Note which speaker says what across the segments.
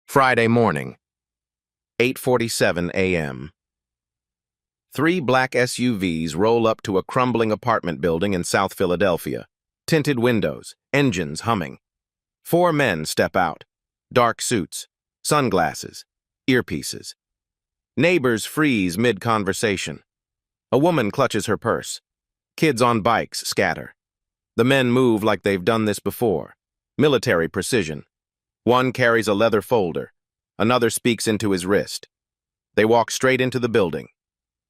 Speaker 1: Friday morning, 8:47 a.m. Three black SUVs roll up to a crumbling apartment building in South Philadelphia. Tinted windows, engines humming. Four men step out. Dark suits, sunglasses, earpieces. Neighbors freeze mid-conversation. A woman clutches her purse. Kids on bikes scatter. The men move like they've done this before. Military precision. One carries a leather folder. Another speaks into his wrist. They walk straight into the building,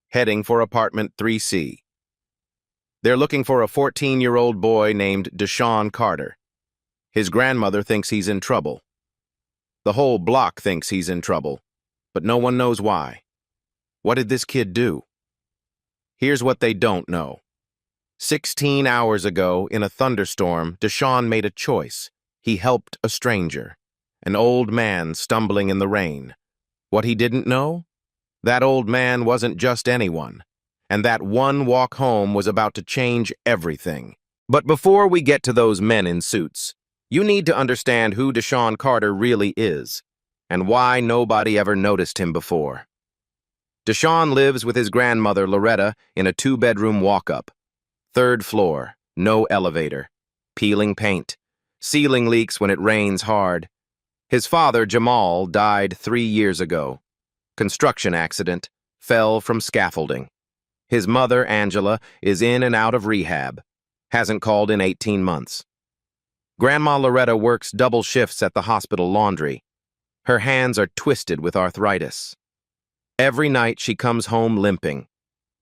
Speaker 1: heading for apartment 3C. They're looking for a 14-year-old boy named Deshaun Carter. His grandmother thinks he's in trouble. The whole block thinks he's in trouble, but no one knows why. What did this kid do? Here's what they don't know. 16 hours ago, in a thunderstorm, Deshaun made a choice. He helped a stranger, an old man stumbling in the rain. What he didn't know? That old man wasn't just anyone, and that one walk home was about to change everything. But before we get to those men in suits, you need to understand who Deshaun Carter really is, and why nobody ever noticed him before. Deshaun lives with his grandmother, Loretta, in a 2-bedroom walk-up. 3rd floor, no elevator. Peeling paint. Ceiling leaks when it rains hard. His father, Jamal, died 3 years ago. Construction accident, fell from scaffolding. His mother, Angela, is in and out of rehab. Hasn't called in 18 months. Grandma Loretta works double shifts at the hospital laundry. Her hands are twisted with arthritis. Every night she comes home limping.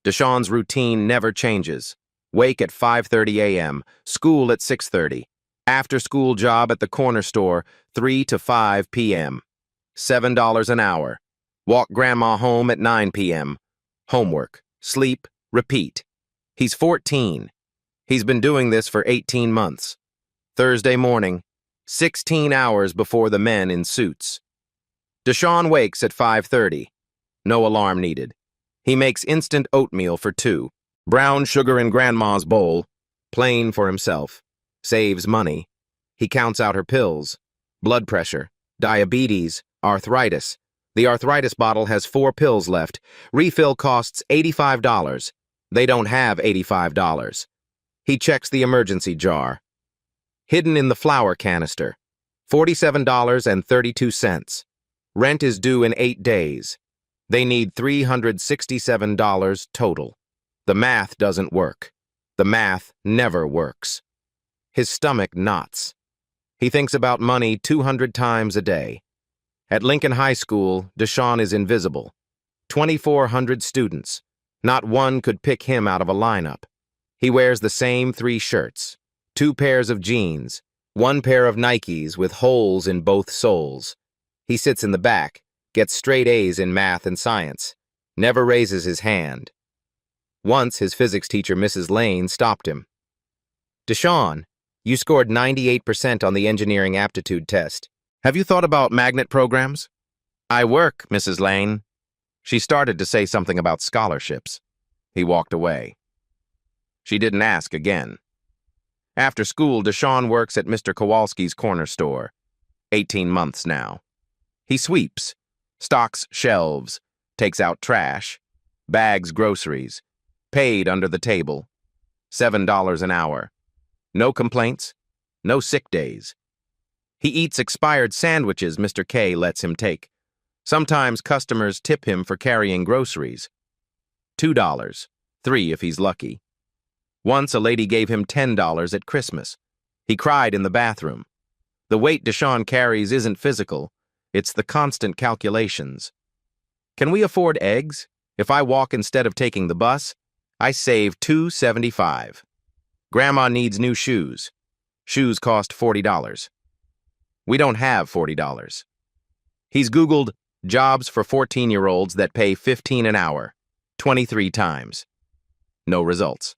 Speaker 1: Deshaun's routine never changes. Wake at 5:30 a.m., school at 6:30. After-school job at the corner store, 3 to 5 p.m. $7 an hour. Walk grandma home at 9 p.m. Homework, sleep, repeat. He's 14. He's been doing this for 18 months. Thursday morning, 16 hours before the men in suits. Deshaun wakes at 5:30. No alarm needed. He makes instant oatmeal for 2. Brown sugar in grandma's bowl. Plain for himself. Saves money. He counts out her pills. Blood pressure, diabetes, arthritis. The arthritis bottle has 4 pills left. Refill costs $85. They don't have $85. He checks the emergency jar. Hidden in the flour canister. $47.32. Rent is due in 8 days. They need $367 total. The math doesn't work. The math never works. His stomach knots. He thinks about money 200 times a day. At Lincoln High School, Deshaun is invisible. 2,400 students. Not one could pick him out of a lineup. He wears the same 3 shirts, 2 pairs of jeans, 1 pair of Nikes with holes in both soles. He sits in the back, gets straight A's in math and science, never raises his hand. Once his physics teacher, Mrs. Lane, stopped him. Deshaun, you scored 98% on the engineering aptitude test. Have you thought about magnet programs? I work, Mrs. Lane. She started to say something about scholarships. He walked away. She didn't ask again. After school, Deshaun works at Mr. Kowalski's corner store. 18 months now. He sweeps, stocks shelves, takes out trash, bags groceries, paid under the table. $7 an hour. No complaints, no sick days. He eats expired sandwiches Mr. K lets him take. Sometimes customers tip him for carrying groceries. $2, $3 if he's lucky. Once a lady gave him $10 at Christmas. He cried in the bathroom. The weight Deshaun carries isn't physical, it's the constant calculations. Can we afford eggs? If I walk instead of taking the bus, I save $2.75. Grandma needs new shoes. Shoes cost $40. We don't have $40. He's Googled jobs for 14-year-olds that pay $15 an hour, 23 times. No results.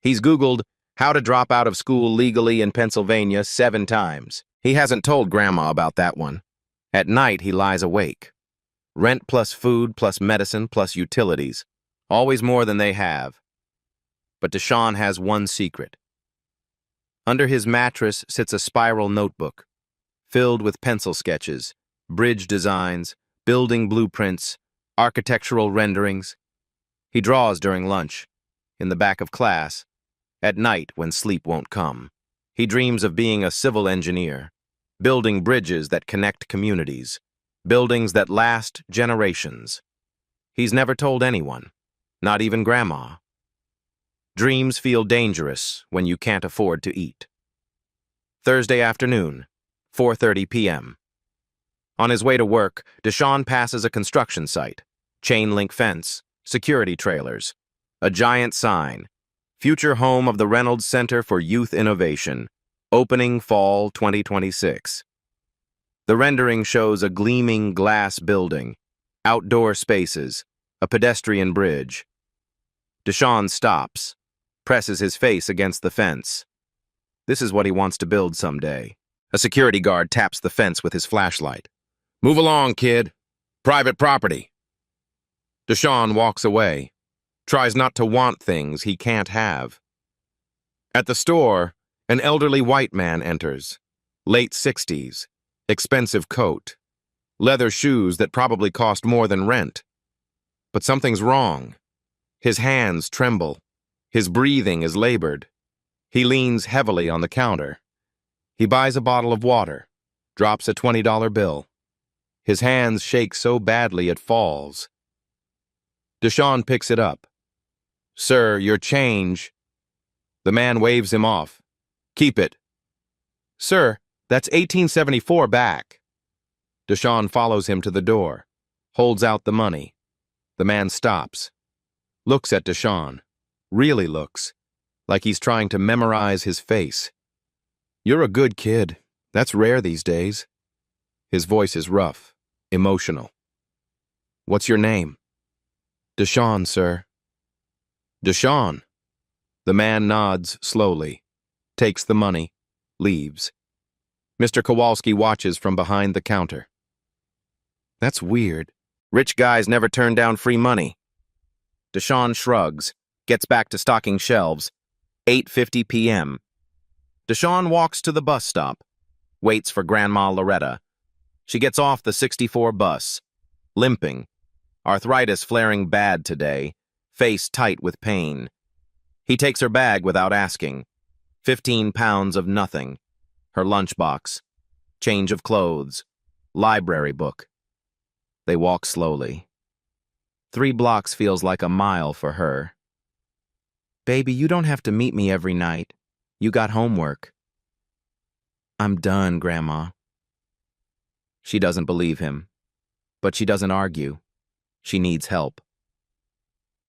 Speaker 1: He's Googled how to drop out of school legally in Pennsylvania 7 times. He hasn't told Grandma about that one. At night, he lies awake. Rent plus food plus medicine plus utilities. Always more than they have. But Deshaun has one secret. Under his mattress sits a spiral notebook, filled with pencil sketches, bridge designs, building blueprints, architectural renderings. He draws during lunch, in the back of class, at night when sleep won't come. He dreams of being a civil engineer, building bridges that connect communities, buildings that last generations. He's never told anyone, not even Grandma. Dreams feel dangerous when you can't afford to eat. Thursday afternoon, 4:30 p.m. On his way to work, Deshaun passes a construction site, chain-link fence, security trailers, a giant sign, future home of the Reynolds Center for Youth Innovation, opening fall 2026. The rendering shows a gleaming glass building, outdoor spaces, a pedestrian bridge. Deshaun stops, presses his face against the fence. This is what he wants to build someday. A security guard taps the fence with his flashlight. "Move along, kid. Private property." Deshaun walks away, tries not to want things he can't have. At the store, an elderly white man enters. Late 60s, expensive coat, leather shoes that probably cost more than rent. But something's wrong. His hands tremble. His breathing is labored. He leans heavily on the counter. He buys a bottle of water, drops a $20 bill. His hands shake so badly it falls. Deshaun picks it up. "Sir, your change." The man waves him off. "Keep it." "Sir, that's 1874 back." Deshaun follows him to the door, holds out the money. The man stops, looks at Deshaun, really looks, like he's trying to memorize his face. "You're a good kid. That's rare these days." His voice is rough, emotional. "What's your name?" "Deshaun, sir." "Deshaun." The man nods slowly, takes the money, leaves. Mr. Kowalski watches from behind the counter. "That's weird. Rich guys never turn down free money." Deshaun shrugs, gets back to stocking shelves. 8:50 p.m. Deshaun walks to the bus stop, waits for Grandma Loretta. She gets off the 64 bus, limping, arthritis flaring bad today, face tight with pain. He takes her bag without asking. 15 pounds of nothing, her lunchbox, change of clothes, library book. They walk slowly. 3 blocks feels like a mile for her. "Baby, you don't have to meet me every night. You got homework." "I'm done, Grandma." She doesn't believe him, but she doesn't argue. She needs help.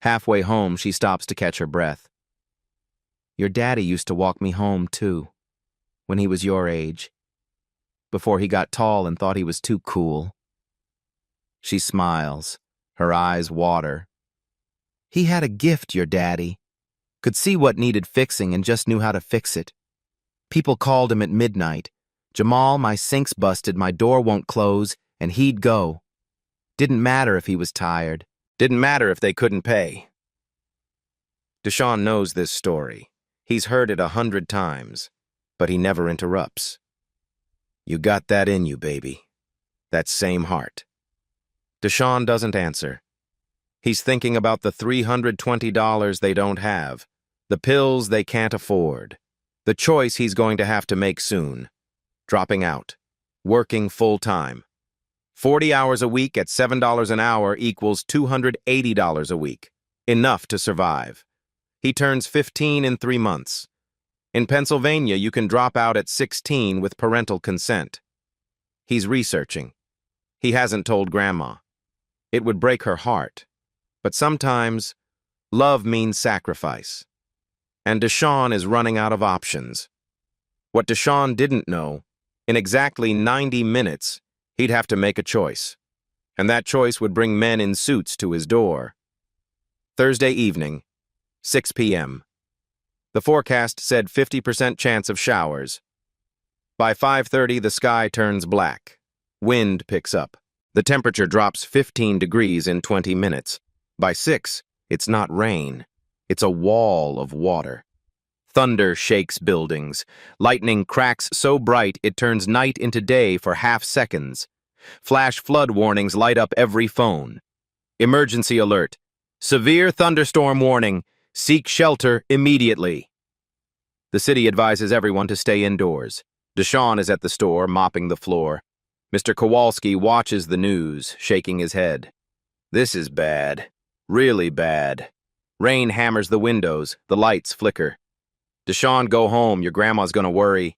Speaker 1: Halfway home, she stops to catch her breath. "Your daddy used to walk me home, too, when he was your age, before he got tall and thought he was too cool." She smiles, her eyes water. "He had a gift, your daddy. Could see what needed fixing and just knew how to fix it. People called him at midnight. 'Jamal, my sink's busted, my door won't close,' and he'd go. Didn't matter if he was tired. Didn't matter if they couldn't pay." Deshaun knows this story. He's heard it 100 times, but he never interrupts. "You got that in you, baby. That same heart." Deshaun doesn't answer. He's thinking about the $320 they don't have, the pills they can't afford, the choice he's going to have to make soon. Dropping out, working full-time. 40 hours a week at $7 an hour equals $280 a week, enough to survive. He turns 15 in 3 months. In Pennsylvania, you can drop out at 16 with parental consent. He's researching. He hasn't told Grandma. It would break her heart. But sometimes, love means sacrifice. And Deshaun is running out of options. What Deshaun didn't know, in exactly 90 minutes, he'd have to make a choice. And that choice would bring men in suits to his door. Thursday evening, 6 p.m. The forecast said 50% chance of showers. By 5:30, the sky turns black. Wind picks up. The temperature drops 15 degrees in 20 minutes. By 6, it's not rain. It's a wall of water. Thunder shakes buildings. Lightning cracks so bright it turns night into day for half seconds. Flash flood warnings light up every phone. Emergency alert. Severe thunderstorm warning. Seek shelter immediately. The city advises everyone to stay indoors. Deshawn is at the store, mopping the floor. Mr. Kowalski watches the news, shaking his head. This is bad. Really bad. Rain hammers the windows, the lights flicker. Deshawn, go home, your grandma's gonna worry.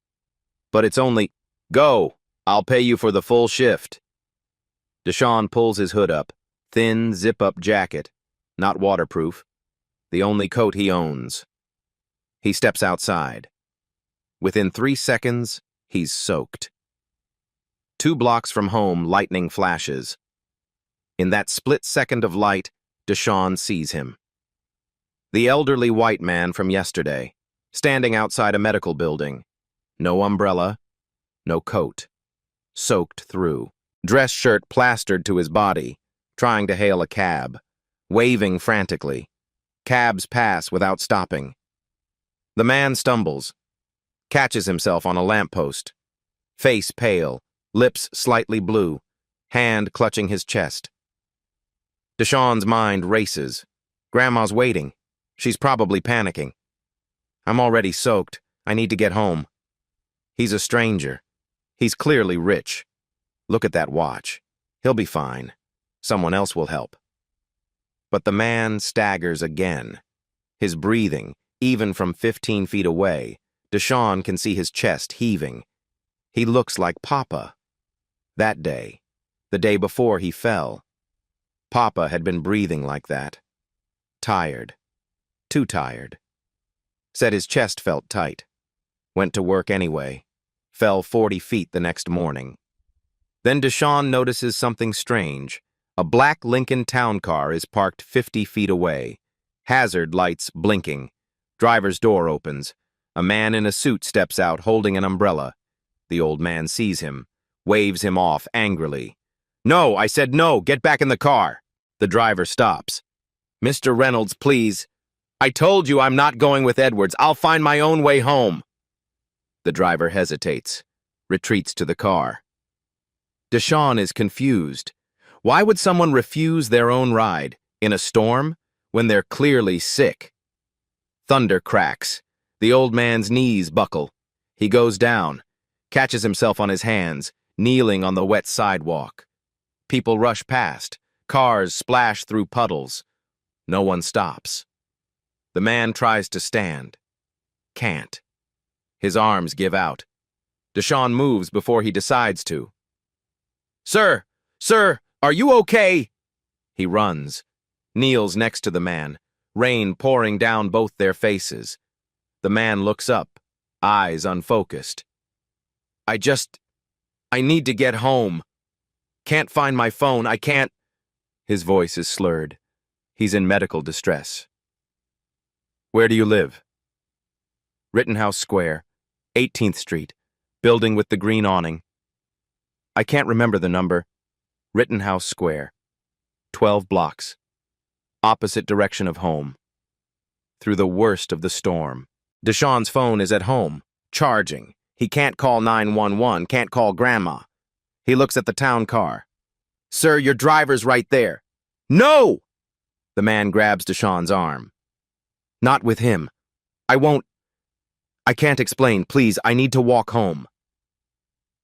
Speaker 1: But it's only, go, I'll pay you for the full shift. Deshawn pulls his hood up, thin zip-up jacket, not waterproof, the only coat he owns. He steps outside. Within 3 seconds, he's soaked. 2 blocks from home, lightning flashes. In that split second of light, Deshawn sees him. The elderly white man from yesterday, standing outside a medical building. No umbrella, no coat. Soaked through. Dress shirt plastered to his body, trying to hail a cab, waving frantically. Cabs pass without stopping. The man stumbles, catches himself on a lamppost. Face pale, lips slightly blue, hand clutching his chest. Deshawn's mind races. Grandma's waiting. She's probably panicking. I'm already soaked. I need to get home. He's a stranger. He's clearly rich. Look at that watch. He'll be fine. Someone else will help. But the man staggers again. His breathing, even from 15 feet away, Deshawn can see his chest heaving. He looks like Papa. That day, the day before he fell, Papa had been breathing like that. Tired. Too tired. Said his chest felt tight. Went to work anyway. Fell 40 feet the next morning. Then Deshawn notices something strange. A black Lincoln town car is parked 50 feet away. Hazard lights blinking. Driver's door opens. A man in a suit steps out holding an umbrella. The old man sees him, waves him off angrily. No, I said no, get back in the car. The driver stops. Mr. Reynolds, please. I told you I'm not going with Edwards. I'll find my own way home. The driver hesitates, retreats to the car. Deshawn is confused. Why would someone refuse their own ride in a storm when they're clearly sick? Thunder cracks. The old man's knees buckle. He goes down, catches himself on his hands, kneeling on the wet sidewalk. People rush past. Cars splash through puddles. No one stops. The man tries to stand. Can't. His arms give out. Deshawn moves before he decides to. Sir! Sir! Are you okay? He runs. Kneels next to the man, rain pouring down both their faces. The man looks up, eyes unfocused. I need to get home. Can't find my phone, I can't. His voice is slurred. He's in medical distress. Where do you live? Rittenhouse Square, 18th Street, building with the green awning. I can't remember the number. Rittenhouse Square, 12 blocks, opposite direction of home. Through the worst of the storm. Deshawn's phone is at home, charging. He can't call 911, can't call Grandma. He looks at the town car. Sir, your driver's right there. No! The man grabs Deshawn's arm. Not with him. I can't explain, please, I need to walk home.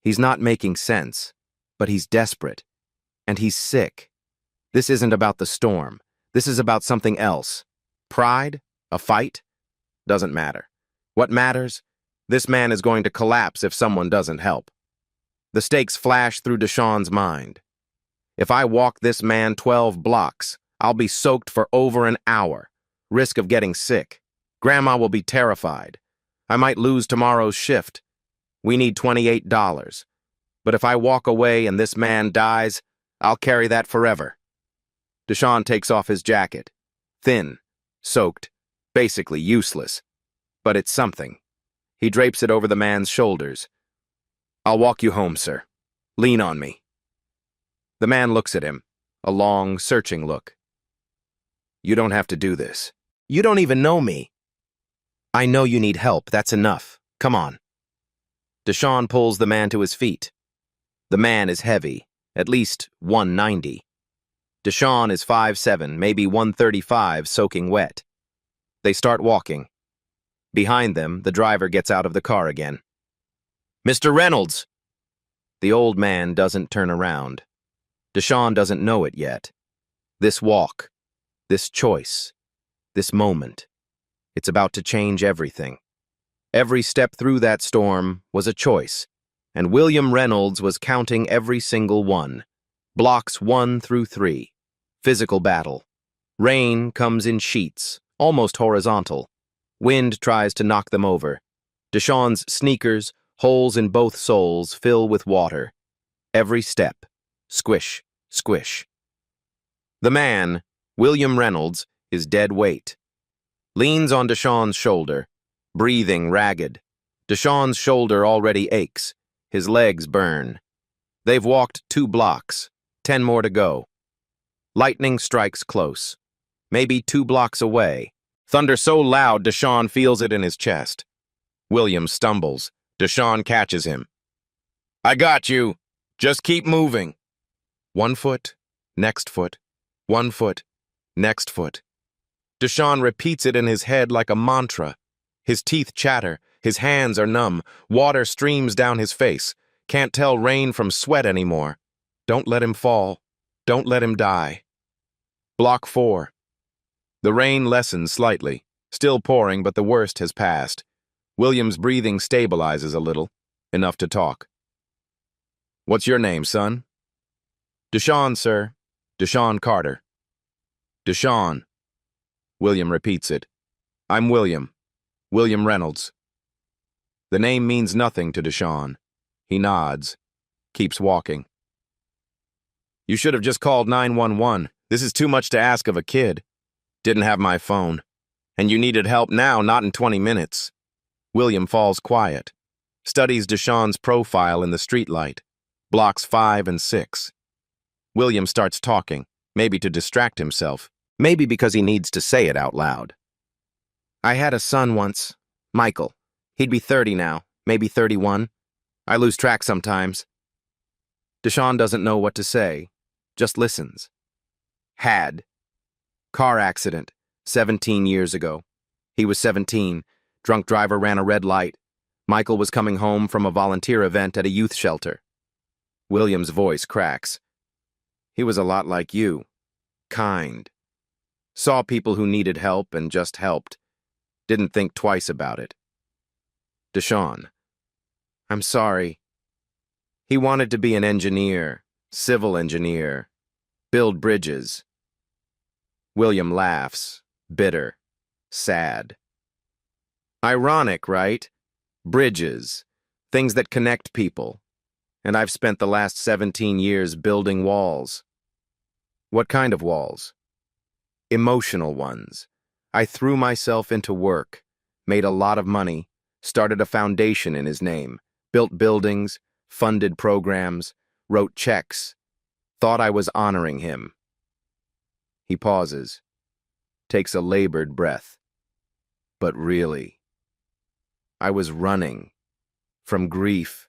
Speaker 1: He's not making sense, but he's desperate. And he's sick. This isn't about the storm. This is about something else. Pride? A fight? Doesn't matter. What matters? This man is going to collapse if someone doesn't help. The stakes flash through Deshawn's mind. If I walk this man 12 blocks, I'll be soaked for over an hour. Risk of getting sick. Grandma will be terrified. I might lose tomorrow's shift. We need $28. But if I walk away and this man dies, I'll carry that forever. Deshawn takes off his jacket. Thin, soaked, basically useless. But it's something. He drapes it over the man's shoulders. I'll walk you home, sir. Lean on me. The man looks at him, a long, searching look. You don't have to do this. You don't even know me. I know you need help, that's enough. Come on. Deshawn pulls the man to his feet. The man is heavy, at least 190. Deshawn is 5'7", maybe 135, soaking wet. They start walking. Behind them, the driver gets out of the car again. "Mr. Reynolds!" The old man doesn't turn around. Deshawn doesn't know it yet. This walk, this choice, this moment, it's about to change everything. Every step through that storm was a choice, and William Reynolds was counting every single one. Blocks 1 through 3. Physical battle. Rain comes in sheets, almost horizontal. Wind tries to knock them over. Deshawn's sneakers, holes in both soles, fill with water. Every step. Squish, squish. The man, William Reynolds, is dead weight. Leans on Deshawn's shoulder, breathing ragged. Deshawn's shoulder already aches. His legs burn. They've walked 2 blocks, 10 more to go. Lightning strikes close. Maybe 2 blocks away. Thunder so loud Deshawn feels it in his chest. William stumbles. Deshawn catches him. "I got you. Just keep moving." 1 foot, next foot, 1 foot, next foot. Deshawn repeats it in his head like a mantra. His teeth chatter. His hands are numb. Water streams down his face. Can't tell rain from sweat anymore. Don't let him fall. Don't let him die. Block 4. The rain lessens slightly. Still pouring, but the worst has passed. William's breathing stabilizes a little, enough to talk. "What's your name, son?" "Deshawn, sir. Deshawn Carter." "Deshawn." William repeats it. "I'm William. William Reynolds." The name means nothing to Deshawn. He nods, keeps walking. "You should have just called 911. This is too much to ask of a kid. Didn't have my phone. And you needed help now, not in 20 minutes. William falls quiet. Studies Deshawn's profile in the streetlight. Blocks 5 and 6. William starts talking, maybe to distract himself. Maybe because he needs to say it out loud. "I had a son once, Michael. He'd be 30 now, maybe 31. I lose track sometimes." Deshawn doesn't know what to say, just listens. "Had. Car accident, 17 years ago. He was 17. Drunk driver ran a red light. Michael was coming home from a volunteer event at a youth shelter." William's voice cracks. "He was a lot like you. Kind. Saw people who needed help and just helped. Didn't think twice about it." Deshawn: "I'm sorry. He wanted to be an engineer, civil engineer, build bridges." William laughs, bitter, sad. "Ironic, right? Bridges, things that connect people. And I've spent the last 17 years building walls." "What kind of walls?" "Emotional ones. I threw myself into work, made a lot of money, started a foundation in his name, built buildings, funded programs, wrote checks, thought I was honoring him." He pauses, takes a labored breath. "But really, I was running from grief,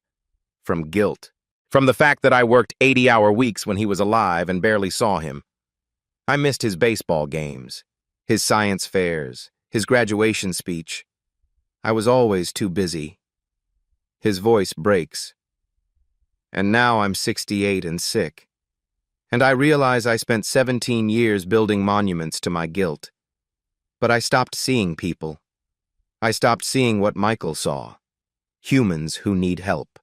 Speaker 1: from guilt, from the fact that I worked 80-hour weeks when he was alive and barely saw him. I missed his baseball games, his science fairs, his graduation speech. I was always too busy." His voice breaks. "And now I'm 68 and sick. And I realize I spent 17 years building monuments to my guilt. But I stopped seeing people. I stopped seeing what Michael saw. Humans who need help."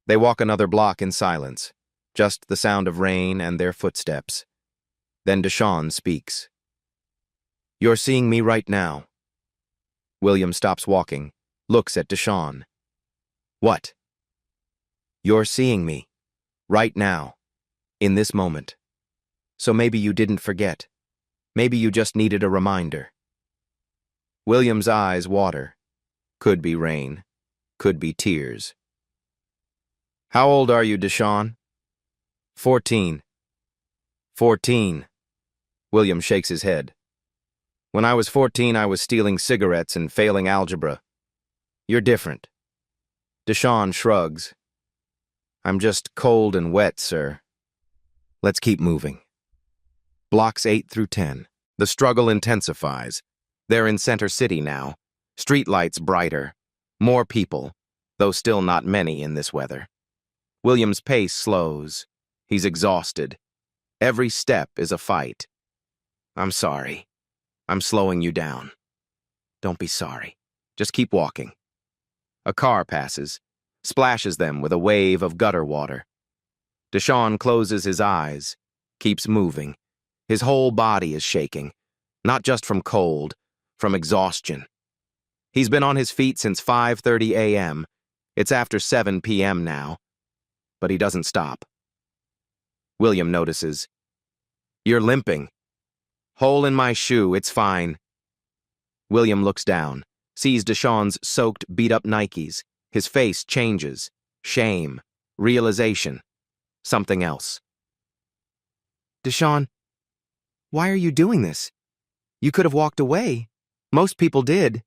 Speaker 1: They walk another block in silence, just the sound of rain and their footsteps. Then Deshawn speaks. "You're seeing me right now." William stops walking, looks at Deshawn. "What?" "You're seeing me, right now, in this moment. So maybe you didn't forget. Maybe you just needed a reminder." William's eyes water. Could be rain. Could be tears. "How old are you, Deshawn?" 14. 14. William shakes his head. "When I was 14, I was stealing cigarettes and failing algebra. You're different." Deshawn shrugs. I'm just cold and wet, sir. Let's keep moving. Blocks 8 through 10. The struggle intensifies. They're in Center City now. Streetlights brighter. More people, though still not many in this weather. William's pace slows. He's exhausted. Every step is a fight. I'm sorry. I'm slowing you down. Don't be sorry. Just keep walking. A car passes, splashes them with a wave of gutter water. Deshaun closes his eyes, keeps moving. His whole body is shaking, not just from cold, from exhaustion. He's been on his feet since 5:30 a.m. It's after 7 p.m. now, but he doesn't stop. William notices. You're limping. Hole in my shoe, it's fine. William looks down, sees Deshaun's soaked, beat-up Nikes. His face changes. Shame. Realization. Something else. Deshaun, why are you doing this? You could have walked away. Most people did.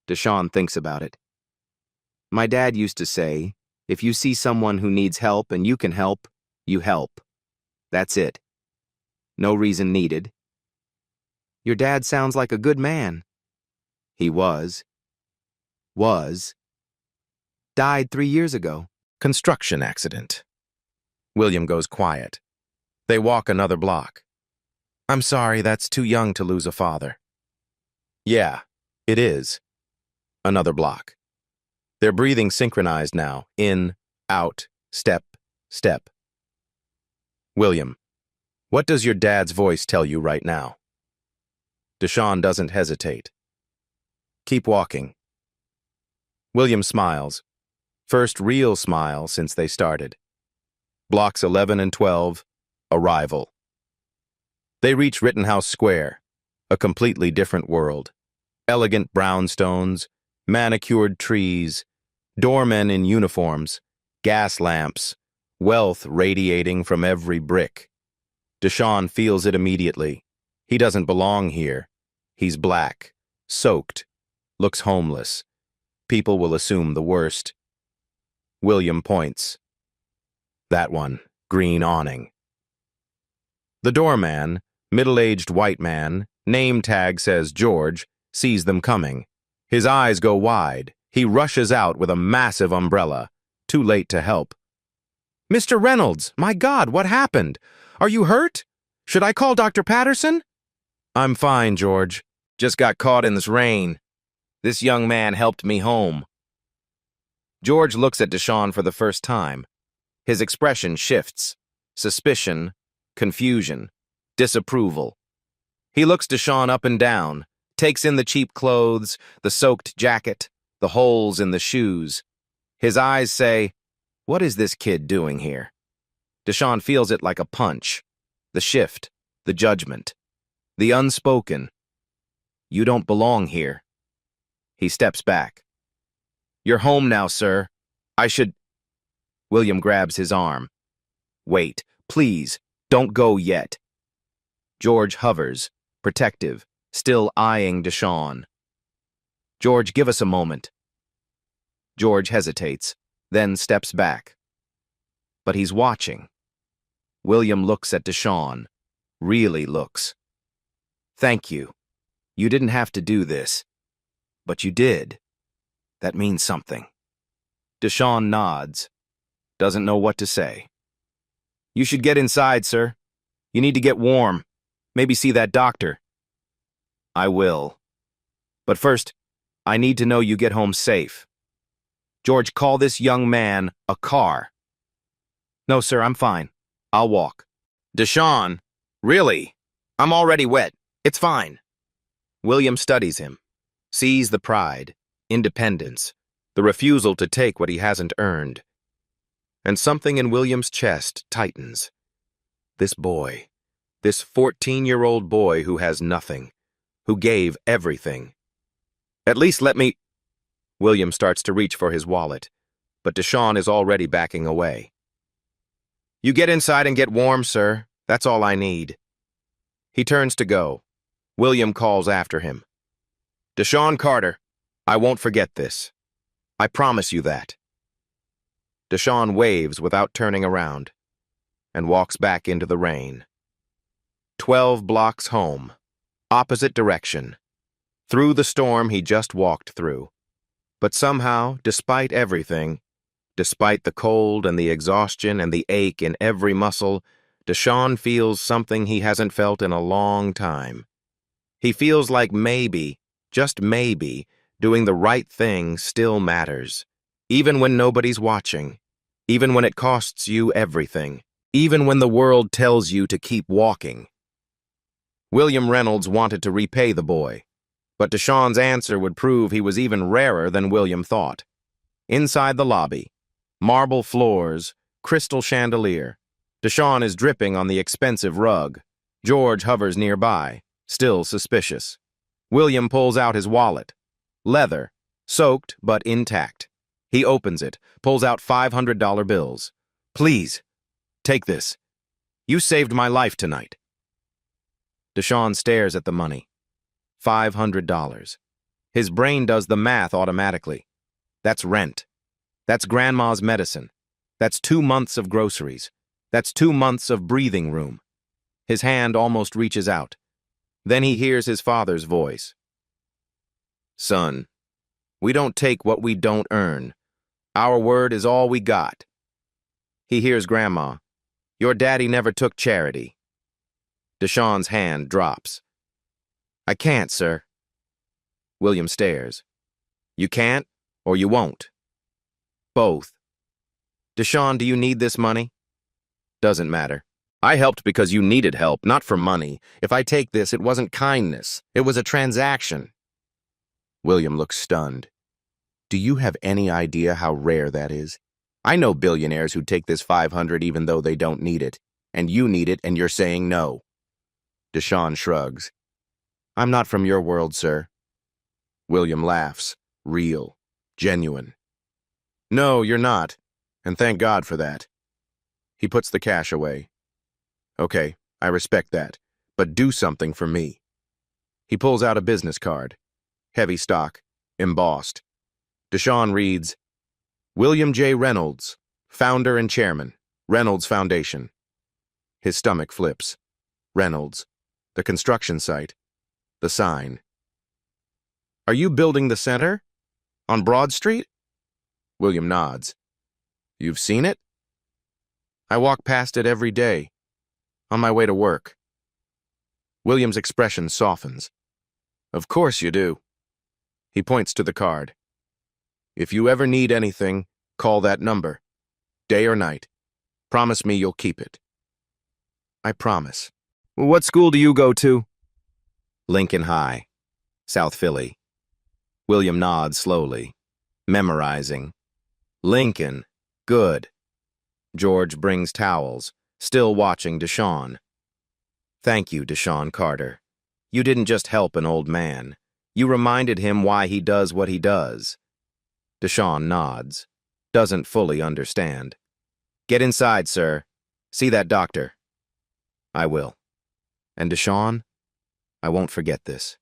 Speaker 1: Deshaun thinks about it. My dad used to say, if you see someone who needs help and you can help, you help. That's it. No reason needed. Your dad sounds like a good man. He was. Died 3 years ago. Construction accident. William goes quiet. They walk another block. I'm sorry, that's too young to lose a father. Yeah, it is. Another block. Their breathing synchronized now. In, out, step, step. William, what does your dad's voice tell you right now? Deshaun doesn't hesitate. Keep walking. William smiles. First real smile since they started. Blocks 11 and 12, arrival. They reach Rittenhouse Square, a completely different world. Elegant brownstones, manicured trees, doormen in uniforms, gas lamps, wealth radiating from every brick. Deshaun feels it immediately. He doesn't belong here. He's black, soaked, looks homeless. People will assume the worst. William points. That one, green awning. The doorman, middle-aged white man, name tag says George, sees them coming. His eyes go wide. He rushes out with a massive umbrella. Too late to help. Mr. Reynolds, my God, what happened? Are you hurt? Should I call Dr. Patterson? I'm fine, George. Just got caught in this rain. This young man helped me home. George looks at Deshaun for the first time. His expression shifts. Suspicion, confusion, disapproval. He looks Deshaun up and down, takes in the cheap clothes, the soaked jacket, the holes in the shoes. His eyes say, what is this kid doing here? Deshaun feels it like a punch. The shift, the judgment, the unspoken. You don't belong here. He steps back. You're home now, sir. I should... William grabs his arm. Wait, please, don't go yet. George hovers, protective, still eyeing Deshaun. George, give us a moment. George hesitates, then steps back. But he's watching. William looks at Deshaun, really looks. Thank you. You didn't have to do this. But you did. That means something. Deshaun nods, doesn't know what to say. You should get inside, sir. You need to get warm. Maybe see that doctor. I will. But first, I need to know you get home safe. George, call this young man a car. No, sir, I'm fine. I'll walk. Deshaun, really? I'm already wet. It's fine. William studies him, sees the pride, independence, the refusal to take what he hasn't earned. And something in William's chest tightens. This boy, this 14-year-old boy who has nothing, who gave everything. At least let me... William starts to reach for his wallet, but Deshaun is already backing away. You get inside and get warm, sir. That's all I need. He turns to go. William calls after him. Deshaun Carter, I won't forget this. I promise you that. Deshawn waves without turning around and walks back into the rain. 12 blocks home, opposite direction, through the storm he just walked through. But somehow, despite everything, despite the cold and the exhaustion and the ache in every muscle, Deshawn feels something he hasn't felt in a long time. He feels like maybe, just maybe, doing the right thing still matters. Even when nobody's watching. Even when it costs you everything. Even when the world tells you to keep walking. William Reynolds wanted to repay the boy, but Deshawn's answer would prove he was even rarer than William thought. Inside the lobby, marble floors, crystal chandelier. Deshawn is dripping on the expensive rug. George hovers nearby, still suspicious. William pulls out his wallet. Leather, soaked but intact. He opens it, pulls out $500 bills. Please, take this. You saved my life tonight. Deshawn stares at the money. $500. His brain does the math automatically. That's rent. That's grandma's medicine. That's 2 months of groceries. That's 2 months of breathing room. His hand almost reaches out. Then he hears his father's voice. Son, we don't take what we don't earn. Our word is all we got. He hears Grandma. Your daddy never took charity. Deshawn's hand drops. I can't, sir. William stares. You can't, or you won't. Both. Deshawn, do you need this money? Doesn't matter. I helped because you needed help, not for money. If I take this, it wasn't kindness. It was a transaction. William looks stunned. Do you have any idea how rare that is? I know billionaires who take this 500 even though they don't need it. And you need it, and you're saying no. Deshawn shrugs. I'm not from your world, sir. William laughs. Real. Genuine. No, you're not. And thank God for that. He puts the cash away. Okay, I respect that. But do something for me. He pulls out a business card. Heavy stock. Embossed. Deshawn reads, William J. Reynolds, founder and chairman, Reynolds Foundation. His stomach flips. Reynolds. The construction site. The sign. Are you building the center? On Broad Street? William nods. You've seen it? I walk past it every day, on my way to work. William's expression softens. Of course you do. He points to the card. If you ever need anything, call that number. Day or night. Promise me you'll keep it. I promise. What school do you go to? Lincoln High, South Philly. William nods slowly, memorizing. Lincoln, good. George brings towels, still watching Deshawn. Thank you, Deshawn Carter. You didn't just help an old man. You reminded him why he does what he does. Deshawn nods, doesn't fully understand. Get inside, sir. See that doctor. I will. And Deshawn, I won't forget this.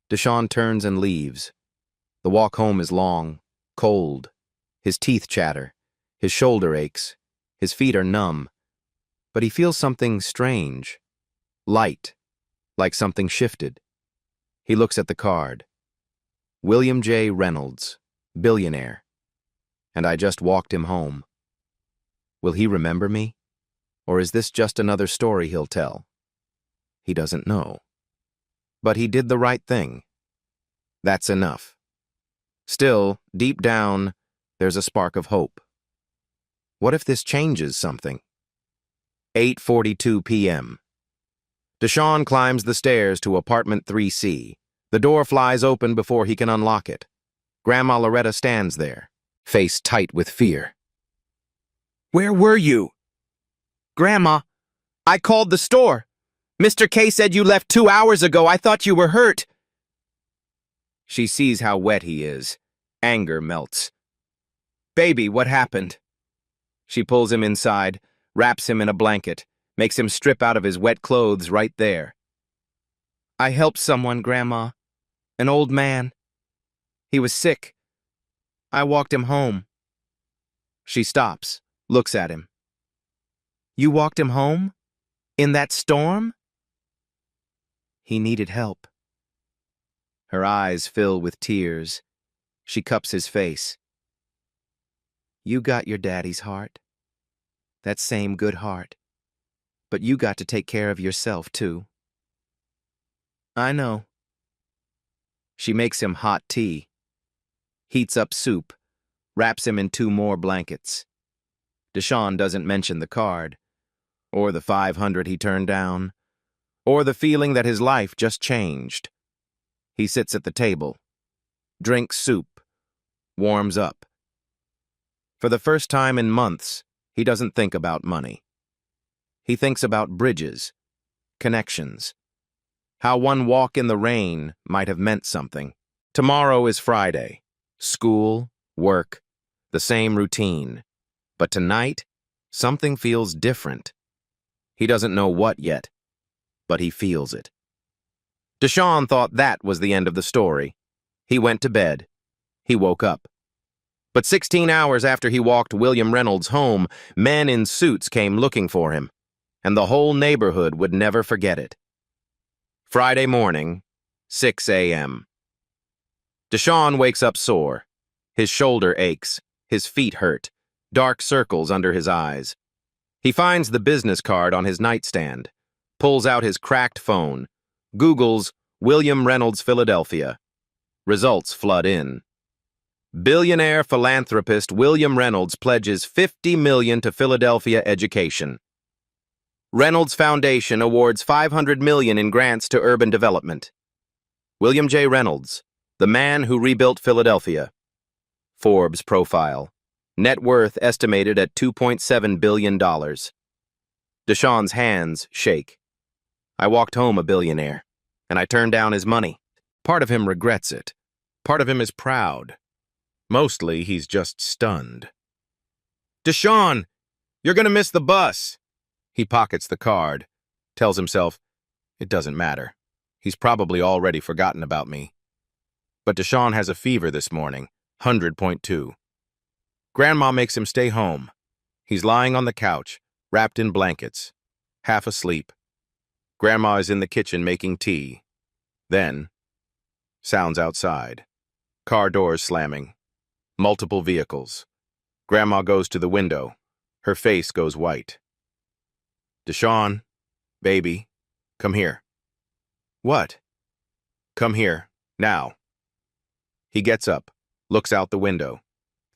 Speaker 1: Deshawn turns and leaves. The walk home is long, cold. His teeth chatter. His shoulder aches. His feet are numb. But he feels something strange. Light. Like something shifted. He looks at the card. William J. Reynolds, billionaire. And I just walked him home. Will he remember me? Or is this just another story he'll tell? He doesn't know. But he did the right thing. That's enough. Still, deep down, there's a spark of hope. What if this changes something? 8:42 p.m. Deshawn climbs the stairs to apartment 3C. The door flies open before he can unlock it. Grandma Loretta stands there, face tight with fear. Where were you? Grandma, I called the store. Mr. K said you left 2 hours ago. I thought you were hurt. She sees how wet he is. Anger melts. Baby, what happened? She pulls him inside, wraps him in a blanket, makes him strip out of his wet clothes right there. I helped someone, Grandma. An old man. He was sick. I walked him home. She stops, looks at him. You walked him home? In that storm? He needed help. Her eyes fill with tears. She cups his face. You got your daddy's heart. That same good heart. But you got to take care of yourself, too. I know. She makes him hot tea, heats up soup, wraps him in 2 more blankets. Deshawn doesn't mention the card, or the $500 he turned down, or the feeling that his life just changed. He sits at the table, drinks soup, warms up. For the first time in months, he doesn't think about money. He thinks about bridges, connections, how one walk in the rain might have meant something. Tomorrow is Friday. School, work, the same routine. But tonight, something feels different. He doesn't know what yet, but he feels it. Deshawn thought that was the end of the story. He went to bed. He woke up. But 16 hours after he walked William Reynolds home, men in suits came looking for him, and the whole neighborhood would never forget it. Friday morning, 6 a.m. Deshawn wakes up sore. His shoulder aches, his feet hurt, dark circles under his eyes. He finds the business card on his nightstand, pulls out his cracked phone, Googles William Reynolds, Philadelphia. Results flood in. Billionaire philanthropist William Reynolds pledges $50 million to Philadelphia education. Reynolds Foundation awards $500 million in grants to urban development. William J. Reynolds, the man who rebuilt Philadelphia. Forbes profile. Net worth estimated at $2.7 billion. Deshawn's hands shake. I walked home a billionaire, and I turned down his money. Part of him regrets it. Part of him is proud. Mostly, he's just stunned. Deshawn, you're gonna miss the bus. He pockets the card, tells himself, it doesn't matter. He's probably already forgotten about me. But Deshawn has a fever this morning, 100.2. Grandma makes him stay home. He's lying on the couch, wrapped in blankets, half asleep. Grandma is in the kitchen making tea. Then, sounds outside. Car doors slamming. Multiple vehicles. Grandma goes to the window. Her face goes white. Deshawn, baby, come here. What? Come here, now. He gets up, looks out the window.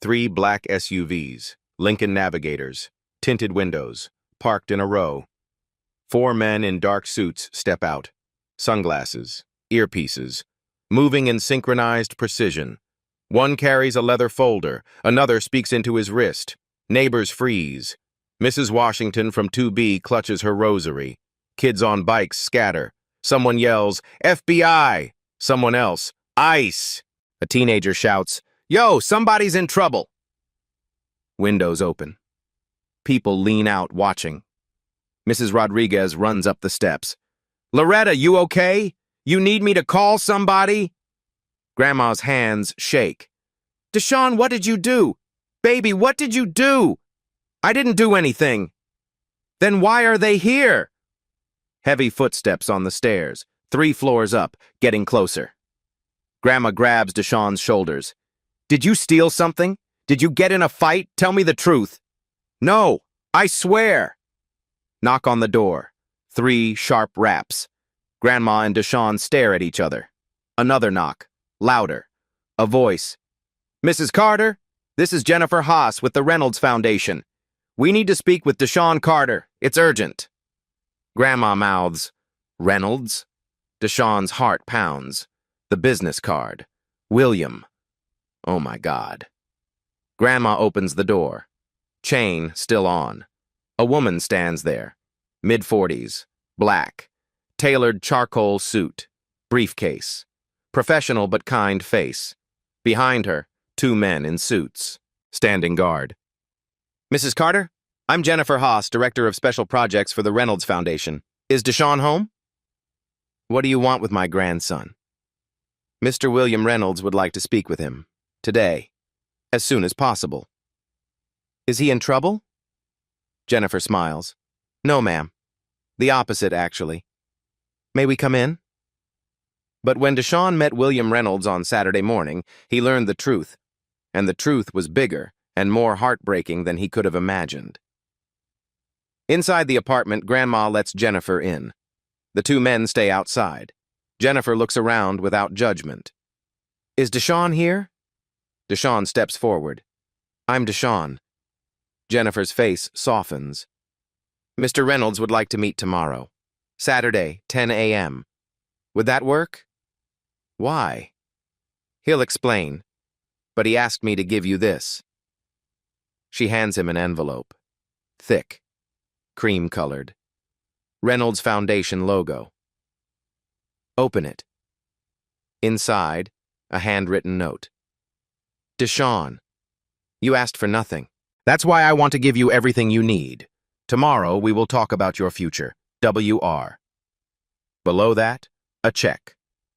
Speaker 1: 3 black SUVs, Lincoln Navigators, tinted windows, parked in a row. 4 men in dark suits step out. Sunglasses, earpieces, moving in synchronized precision. One carries a leather folder, another speaks into his wrist. Neighbors freeze. Mrs. Washington from 2B clutches her rosary. Kids on bikes scatter. Someone yells, FBI! Someone else, ICE! A teenager shouts, Yo, somebody's in trouble! Windows open. People lean out, watching. Mrs. Rodriguez runs up the steps. Loretta, you okay? You need me to call somebody? Grandma's hands shake. Deshawn, what did you do? Baby, what did you do? I didn't do anything. Then why are they here? Heavy footsteps on the stairs, 3 floors up, getting closer. Grandma grabs Deshawn's shoulders. Did you steal something? Did you get in a fight? Tell me the truth. No, I swear. Knock on the door. 3 sharp raps. Grandma and Deshawn stare at each other. Another knock. Louder. A voice. Mrs. Carter, this is Jennifer Haas with the Reynolds Foundation. We need to speak with Deshawn Carter. It's urgent. Grandma mouths, Reynolds? Deshawn's heart pounds. The business card. William. Oh my God. Grandma opens the door. Chain still on. A woman stands there. Mid-40s. Black. Tailored charcoal suit. Briefcase. Professional but kind face. Behind her, 2 men in suits. Standing guard. Mrs. Carter, I'm Jennifer Haas, Director of Special Projects for the Reynolds Foundation. Is Deshawn home? What do you want with my grandson? Mr. William Reynolds would like to speak with him. Today. As soon as possible. Is he in trouble? Jennifer smiles. No, ma'am. The opposite, actually. May we come in? But when Deshawn met William Reynolds on Saturday morning, he learned the truth, and the truth was bigger and more heartbreaking than he could have imagined. Inside the apartment, Grandma lets Jennifer in. The two men stay outside. Jennifer looks around without judgment. Is Deshawn here? Deshawn steps forward. I'm Deshawn. Jennifer's face softens. Mr. Reynolds would like to meet tomorrow. Saturday, 10 a.m. Would that work? Why? He'll explain, but he asked me to give you this. She hands him an envelope. Thick, cream-colored. Reynolds Foundation logo. Open it. Inside, a handwritten note. Deshawn, you asked for nothing. That's why I want to give you everything you need. Tomorrow, we will talk about your future. W.R. Below that, a check.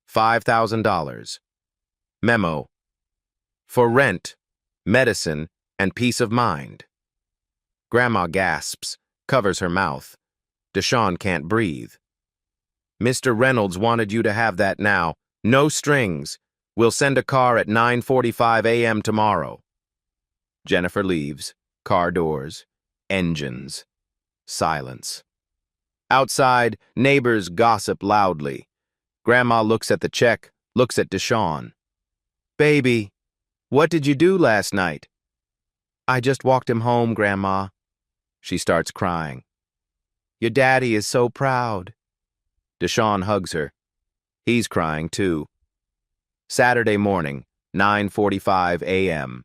Speaker 1: $5,000. Memo. For rent, medicine, and peace of mind. Grandma gasps, covers her mouth. Deshawn can't breathe. Mr. Reynolds wanted you to have that now. No strings. We'll send a car at 9:45 a.m. tomorrow. Jennifer leaves. Car doors. Engines. Silence. Outside, neighbors gossip loudly. Grandma looks at the check, looks at Deshawn. Baby, what did you do last night? I just walked him home, Grandma. She starts crying. Your daddy is so proud. Deshawn hugs her. He's crying too. Saturday morning, 9:45 a.m.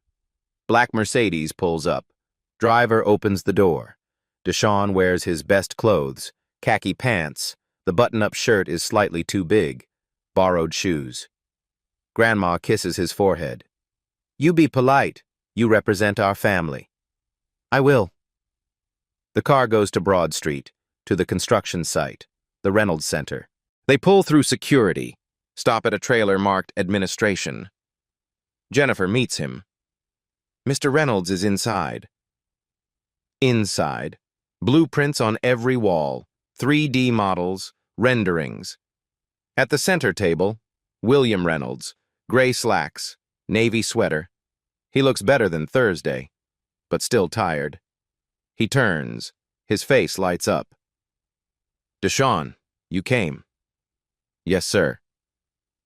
Speaker 1: Black Mercedes pulls up. Driver opens the door. Deshawn wears his best clothes, khaki pants. The button-up shirt is slightly too big. Borrowed shoes. Grandma kisses his forehead. You be polite. You represent our family. I will. The car goes to Broad Street, to the construction site, the Reynolds Center. They pull through security, stop at a trailer marked Administration. Jennifer meets him. Mr. Reynolds is inside. Inside, blueprints on every wall, 3D models, renderings. At the center table, William Reynolds, gray slacks, navy sweater. He looks better than Thursday, but still tired. He turns. His face lights up. Deshawn, you came. Yes, sir.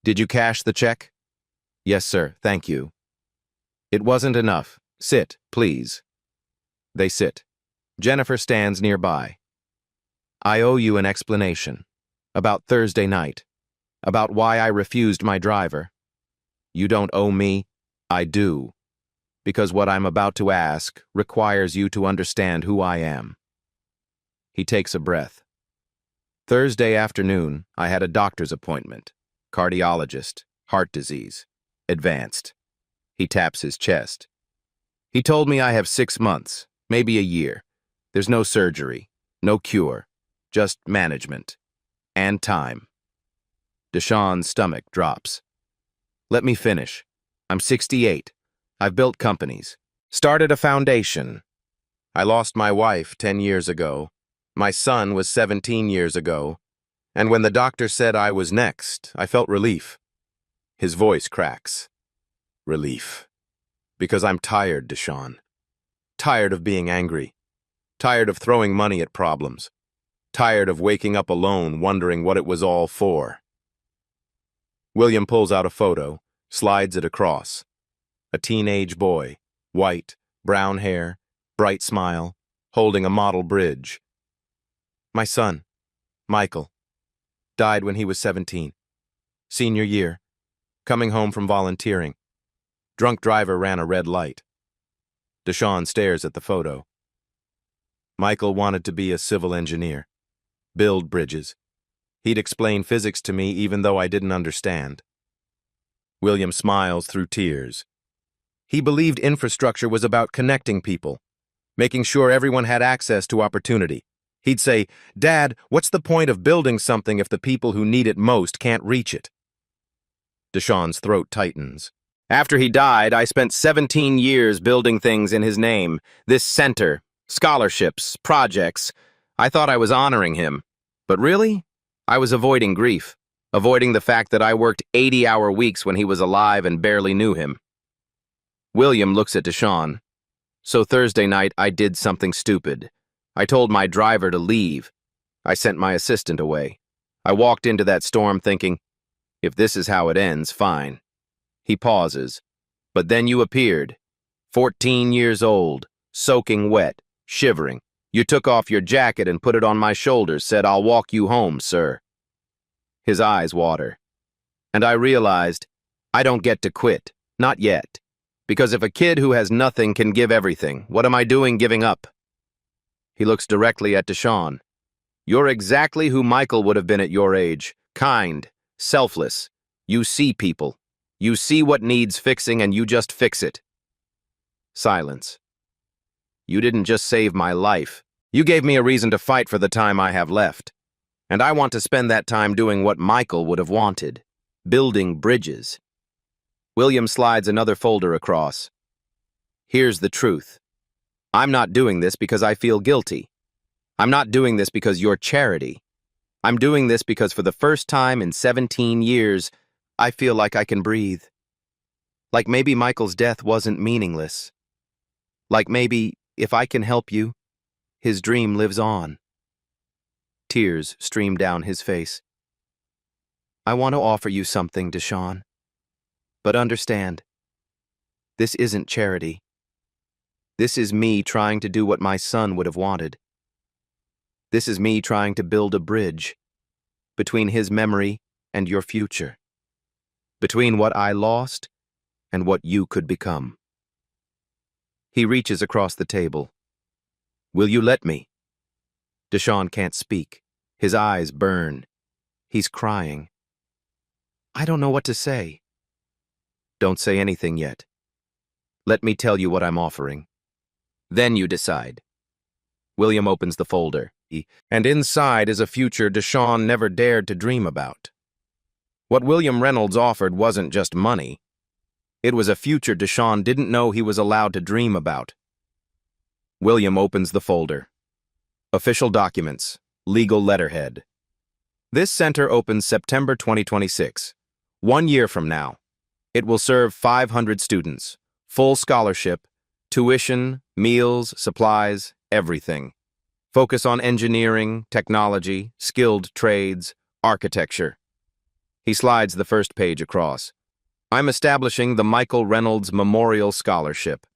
Speaker 1: Did you cash the check? Yes, sir, thank you. It wasn't enough. Sit, please. They sit. Jennifer stands nearby. I owe you an explanation. About Thursday night. About why I refused my driver. You don't owe me. I do. Because what I'm about to ask requires you to understand who I am. He takes a breath. Thursday afternoon, I had a doctor's appointment. Cardiologist, heart disease, advanced. He taps his chest. He told me I have 6 months, maybe a year. There's no surgery, no cure, just management. And time. Deshawn's stomach drops. Let me finish. I'm 68. I've built companies. Started a foundation. I lost my wife 10 years ago. My son was 17 years ago. And when the doctor said I was next, I felt relief. His voice cracks. Relief. Because I'm tired, Deshawn. Tired of being angry. Tired of throwing money at problems. Tired of waking up alone wondering what it was all for. William pulls out a photo, slides it across. A teenage boy, white, brown hair, bright smile, holding a model bridge. My son, Michael, died when he was 17. Senior year, coming home from volunteering. Drunk driver ran a red light. Deshawn stares at the photo. Michael wanted to be a civil engineer, build bridges. He'd explain physics to me even though I didn't understand. William smiles through tears. He believed infrastructure was about connecting people, making sure everyone had access to opportunity. He'd say, Dad, what's the point of building something if the people who need it most can't reach it? Deshawn's throat tightens. After he died, I spent 17 years building things in his name. This center, scholarships, projects. I thought I was honoring him. But really, I was avoiding grief, avoiding the fact that I worked 80-hour weeks when he was alive and barely knew him. William looks at Deshawn. So Thursday night, I did something stupid. I told my driver to leave. I sent my assistant away. I walked into that storm thinking, if this is how it ends, fine. He pauses. But then you appeared. 14 years old, soaking wet, shivering. You took off your jacket and put it on my shoulders, said, "I'll walk you home, sir." His eyes water. And I realized, I don't get to quit. Not yet. Because if a kid who has nothing can give everything, what am I doing giving up? He looks directly at Deshawn. You're exactly who Michael would have been at your age. Kind, selfless. You see people. You see what needs fixing and you just fix it. Silence. You didn't just save my life. You gave me a reason to fight for the time I have left. And I want to spend that time doing what Michael would have wanted. Building bridges. William slides another folder across. Here's the truth. I'm not doing this because I feel guilty. I'm not doing this because you're charity. I'm doing this because for the first time in 17 years, I feel like I can breathe. Like maybe Michael's death wasn't meaningless. Like maybe, if I can help you, his dream lives on. Tears stream down his face. I want to offer you something, Deshawn. But understand, this isn't charity. This is me trying to do what my son would have wanted. This is me trying to build a bridge between his memory and your future. Between what I lost and what you could become. He reaches across the table. Will you let me? Deshawn can't speak. His eyes burn. He's crying. I don't know what to say. Don't say anything yet. Let me tell you what I'm offering. Then you decide. William opens the folder, and inside is a future Deshawn never dared to dream about. What William Reynolds offered wasn't just money. It was a future Deshawn didn't know he was allowed to dream about. William opens the folder. Official documents. Legal letterhead. This center opens September 2026. 1 year from now. It will serve 500 students. Full scholarship, tuition, meals, supplies, everything. Focus on engineering, technology, skilled trades, architecture. He slides the first page across. I'm establishing the Michael Reynolds Memorial Scholarship.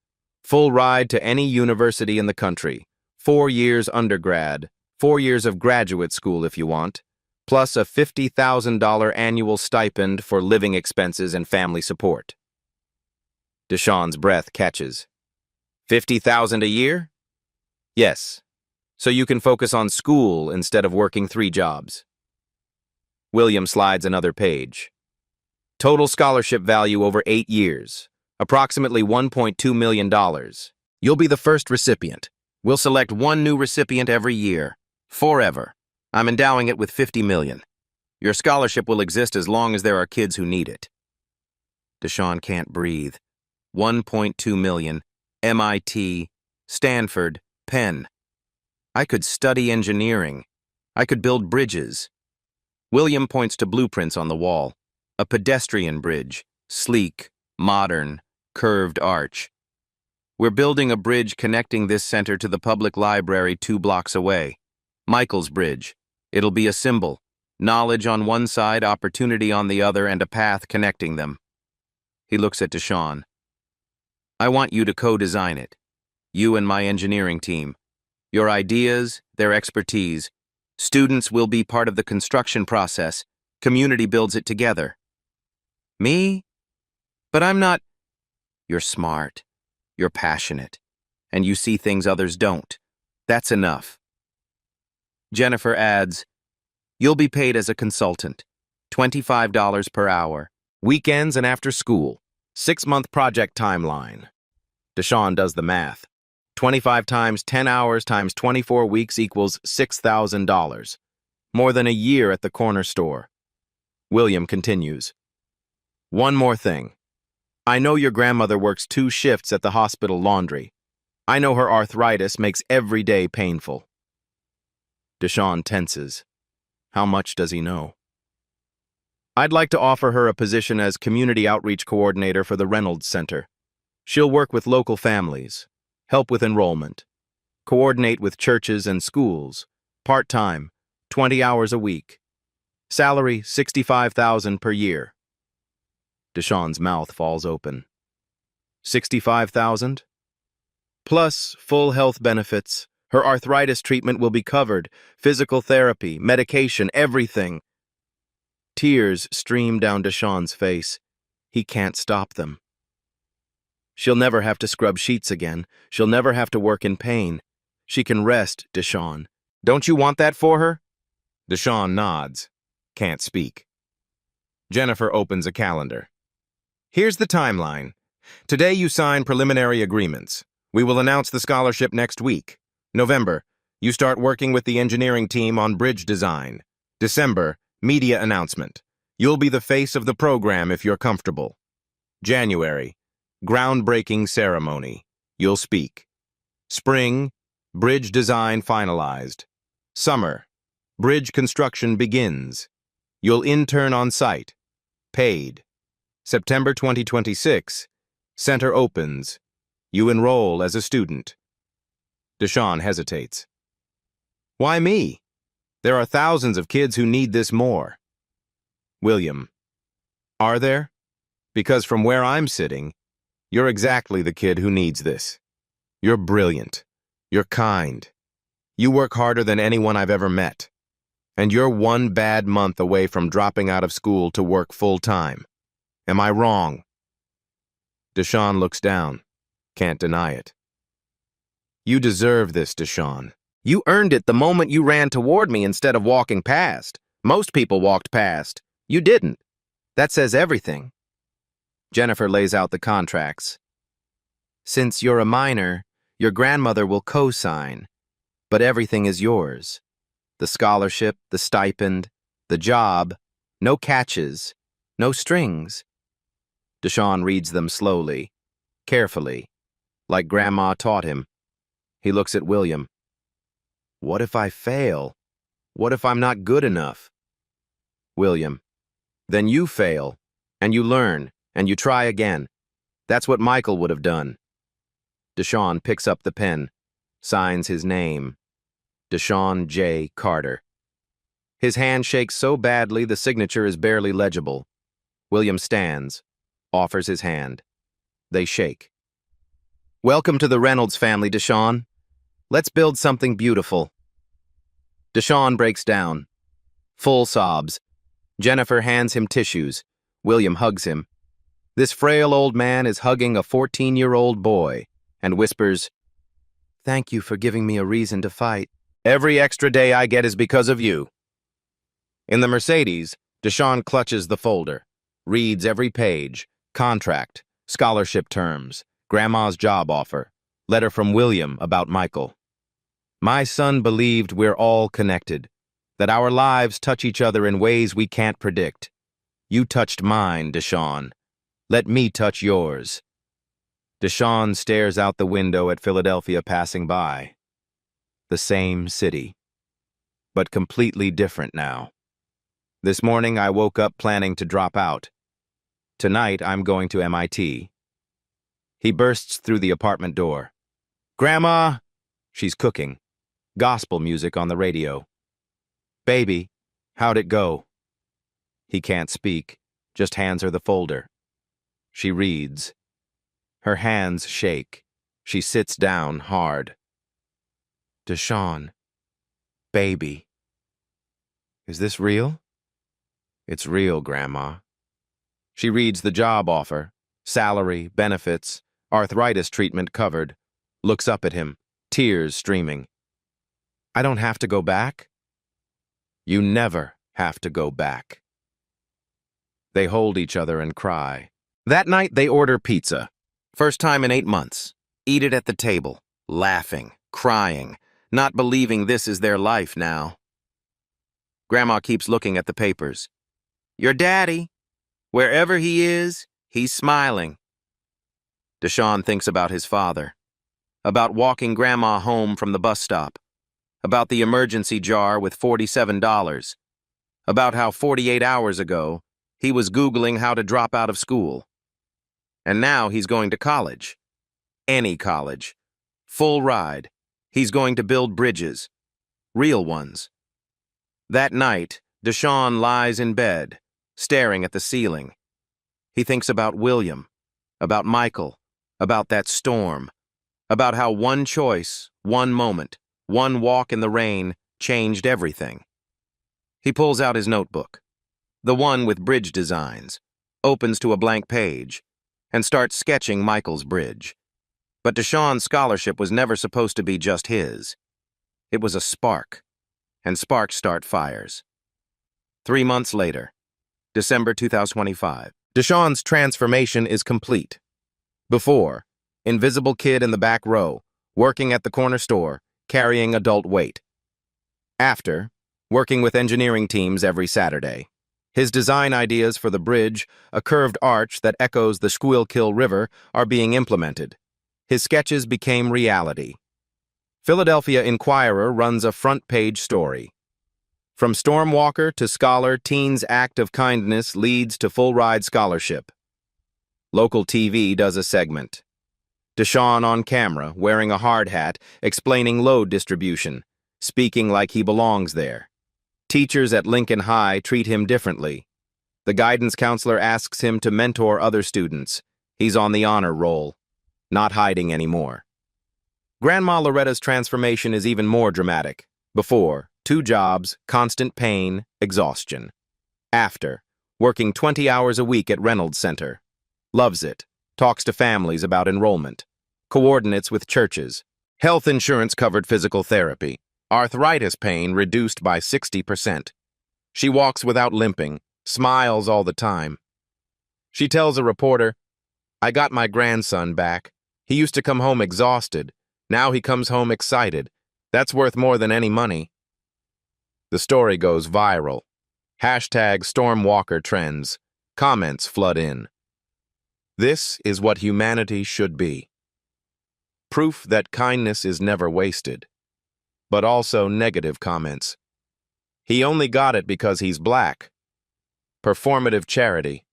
Speaker 1: Full ride to any university in the country. 4 years undergrad, 4 years of graduate school if you want, plus a $50,000 annual stipend for living expenses and family support. Deshawn's breath catches. $50,000 a year? Yes. So you can focus on school instead of working 3 jobs. William slides another page. Total scholarship value over 8 years, approximately $1.2 million. You'll be the first recipient. We'll select 1 new recipient every year, forever. I'm endowing it with $50 million. Your scholarship will exist as long as there are kids who need it. Deshawn can't breathe. 1.2 million, MIT, Stanford, Penn. I could study engineering. I could build bridges. William points to blueprints on the wall. A pedestrian bridge, sleek, modern, curved arch. We're building a bridge connecting this center to the public library 2 blocks away. Michael's Bridge. It'll be a symbol. Knowledge on one side, opportunity on the other, and a path connecting them. He looks at Deshawn. I want you to co-design it. You and my engineering team. Your ideas, their expertise. Students will be part of the construction process. Community builds it together. Me? But I'm not. You're smart. You're passionate. And you see things others don't. That's enough. Jennifer adds, you'll be paid as a consultant. $25 per hour. Weekends and after school. 6-month project timeline. Deshawn does the math. 25 times 10 hours times 24 weeks equals $6,000. More than a year at the corner store. William continues. One more thing. I know your grandmother works 2 shifts at the hospital laundry. I know her arthritis makes every day painful. Deshawn tenses. How much does he know? I'd like to offer her a position as community outreach coordinator for the Reynolds Center. She'll work with local families, help with enrollment, coordinate with churches and schools, part-time, 20 hours a week. Salary, $65,000 per year. Deshawn's mouth falls open. $65,000? Plus full health benefits. Her arthritis treatment will be covered, physical therapy, medication, everything. Tears stream down Deshawn's face. He can't stop them. She'll never have to scrub sheets again. She'll never have to work in pain. She can rest, Deshawn. Don't you want that for her? Deshawn nods. Can't speak. Jennifer opens a calendar. Here's the timeline. Today you sign preliminary agreements. We will announce the scholarship next week. November, you start working with the engineering team on bridge design. December, media announcement. You'll be the face of the program if you're comfortable. January, groundbreaking ceremony. You'll speak. Spring, bridge design finalized. Summer, bridge construction begins. You'll intern on site. Paid. September 2026, center opens. You enroll as a student. Deshawn hesitates. Why me? There are thousands of kids who need this more. William. Are there? Because from where I'm sitting, you're exactly the kid who needs this. You're brilliant. You're kind. You work harder than anyone I've ever met. And you're 1 bad month away from dropping out of school to work full-time. Am I wrong? Deshawn looks down. Can't deny it. You deserve this, Deshawn. You earned it the moment you ran toward me instead of walking past. Most people walked past. You didn't. That says everything. Jennifer lays out the contracts. Since you're a minor, your grandmother will co-sign, but everything is yours. The scholarship, the stipend, the job, no catches, no strings. Deshawn reads them slowly, carefully, like Grandma taught him. He looks at William. What if I fail? What if I'm not good enough? William. Then you fail, and you learn, and you try again. That's what Michael would have done. Deshawn picks up the pen, signs his name. Deshawn J. Carter. His hand shakes so badly the signature is barely legible. William stands, offers his hand. They shake. Welcome to the Reynolds family, Deshawn. Let's build something beautiful. Deshawn breaks down. Full sobs. Jennifer hands him tissues. William hugs him. This frail old man is hugging a 14-year-old boy and whispers, "Thank you for giving me a reason to fight. Every extra day I get is because of you." In the Mercedes, Deshawn clutches the folder, reads every page, contract, scholarship terms, Grandma's job offer, letter from William about Michael. My son believed we're all connected, that our lives touch each other in ways we can't predict. You touched mine, Deshawn. Let me touch yours. Deshawn stares out the window at Philadelphia passing by. The same city, but completely different now. This morning I woke up planning to drop out. Tonight I'm going to MIT. He bursts through the apartment door. Grandma! She's cooking. Gospel music on the radio. Baby, how'd it go? He can't speak, just hands her the folder. She reads. Her hands shake. She sits down hard. Deshawn. Baby. Is this real? It's real, Grandma. She reads the job offer. Salary, benefits, arthritis treatment covered. Looks up at him, tears streaming. I don't have to go back? You never have to go back. They hold each other and cry. That night they order pizza. First time in 8 months. Eat it at the table, laughing, crying, not believing this is their life now. Grandma keeps looking at the papers. Your daddy, wherever he is, he's smiling. Deshaun thinks about his father, about walking Grandma home from the bus stop, about the emergency jar with $47, about how 48 hours ago he was Googling how to drop out of school. And now he's going to college. Any college. Full ride. He's going to build bridges. Real ones. That night, Deshaun lies in bed, staring at the ceiling. He thinks about William, about Michael, about that storm, about how one choice, one moment, one walk in the rain changed everything. He pulls out his notebook, the one with bridge designs, opens to a blank page, and starts sketching Michael's bridge. But Deshaun's scholarship was never supposed to be just his. It was a spark, and sparks start fires. 3 months later, December 2025, Deshaun's transformation is complete. Before, invisible kid in the back row, working at the corner store, carrying adult weight. After, working with engineering teams every Saturday. His design ideas for the bridge, a curved arch that echoes the Schuylkill River, are being implemented. His sketches became reality. Philadelphia Inquirer runs a front-page story. From stormwalker to scholar, teen's act of kindness leads to full-ride scholarship. Local TV does a segment. Deshaun on camera, wearing a hard hat, explaining load distribution, speaking like he belongs there. Teachers at Lincoln High treat him differently. The guidance counselor asks him to mentor other students. He's on the honor roll, not hiding anymore. Grandma Loretta's transformation is even more dramatic. Before, 2 jobs, constant pain, exhaustion. After, working 20 hours a week at Reynolds Center. Loves it, talks to families about enrollment. Coordinates with churches. Health insurance covered physical therapy. Arthritis pain reduced by 60%. She walks without limping, smiles all the time. She tells a reporter, "I got my grandson back. He used to come home exhausted. Now he comes home excited. That's worth more than any money." The story goes viral. #Stormwalker trends. Comments flood in. This is what humanity should be. Proof that kindness is never wasted. But also negative comments. He only got it because he's black. Performative charity.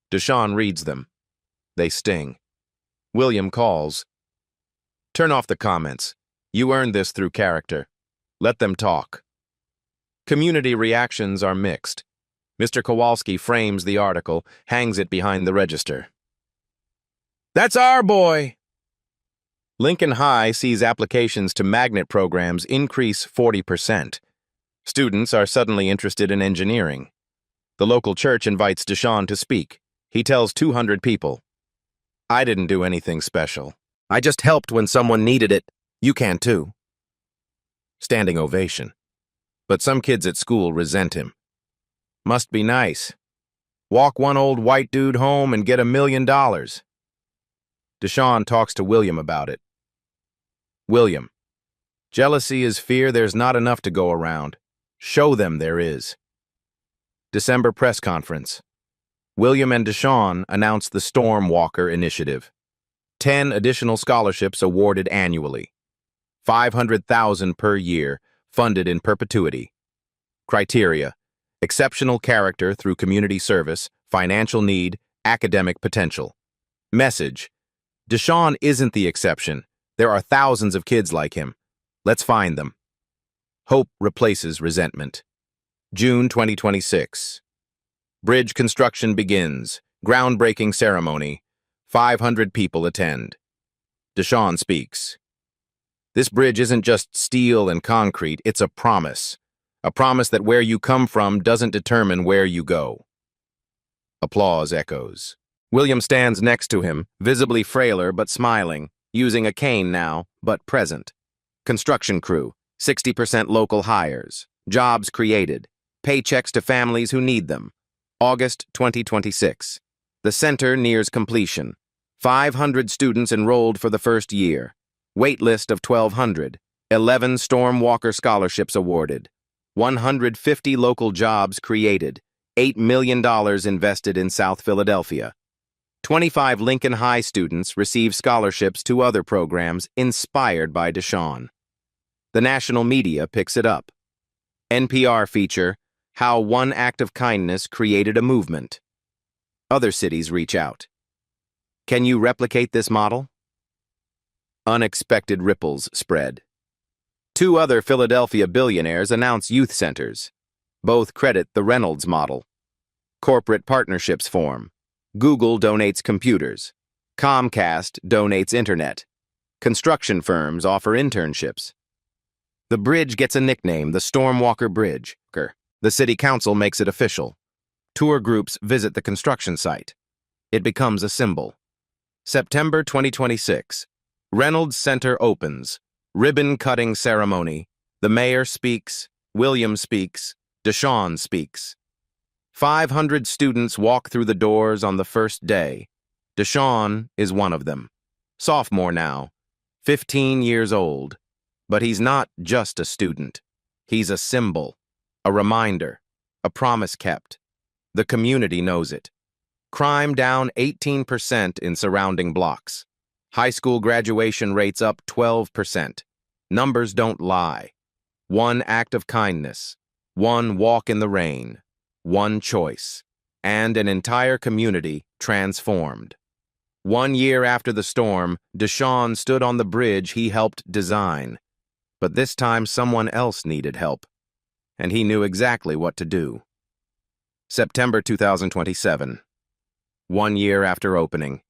Speaker 1: Deshaun reads them. They sting. William calls. Turn off the comments. You earned this through character. Let them talk. Community reactions are mixed. Mr. Kowalski frames the article, hangs it behind the register. That's our boy! Lincoln High sees applications to magnet programs increase 40%. Students are suddenly interested in engineering. The local church invites Deshaun to speak. He tells 200 people, "I didn't do anything special. I just helped when someone needed it. You can too." Standing ovation. But some kids at school resent him. Must be nice. Walk one old white dude home and get $1 million. Deshaun talks to William about it. William, jealousy is fear there's not enough to go around. Show them there is. December press conference. William and Deshaun announce the Stormwalker Initiative. 10 additional scholarships awarded annually. $500,000 per year, funded in perpetuity. Criteria: exceptional character through community service, financial need, academic potential. Message: Deshaun isn't the exception. There are thousands of kids like him. Let's find them. Hope replaces resentment. June 2026. Bridge construction begins. Groundbreaking ceremony. 500 people attend. Deshaun speaks. This bridge isn't just steel and concrete, it's a promise. A promise that where you come from doesn't determine where you go. Applause echoes. William stands next to him, visibly frailer but smiling, using a cane now, but present. Construction crew, 60% local hires, jobs created, paychecks to families who need them. August 2026. The center nears completion. 500 students enrolled for the first year. Wait list of 1,200. 11 Stormwalker scholarships awarded. 150 local jobs created. $8 million invested in South Philadelphia. 25 Lincoln High students receive scholarships to other programs inspired by Deshaun. The national media picks it up. NPR feature, How One Act of Kindness Created a Movement. Other cities reach out. Can you replicate this model? Unexpected ripples spread. 2 other Philadelphia billionaires announce youth centers. Both credit the Reynolds model. Corporate partnerships form. Google donates computers. Comcast donates internet. Construction firms offer internships. The bridge gets a nickname, the Stormwalker Bridge. The city council makes it official. Tour groups visit the construction site. It becomes a symbol. September 2026. Reynolds Center opens. Ribbon-cutting ceremony. The mayor speaks. William speaks. Deshaun speaks. 500 students walk through the doors on the first day. Deshaun is one of them. Sophomore now, 15 years old. But he's not just a student. He's a symbol, a reminder, a promise kept. The community knows it. Crime down 18% in surrounding blocks. High school graduation rates up 12%. Numbers don't lie. One act of kindness, one walk in the rain, one choice, and an entire community transformed. 1 year after the storm, Deshaun stood on the bridge he helped design. But this time someone else needed help, and he knew exactly what to do. September 2027. 1 year after opening.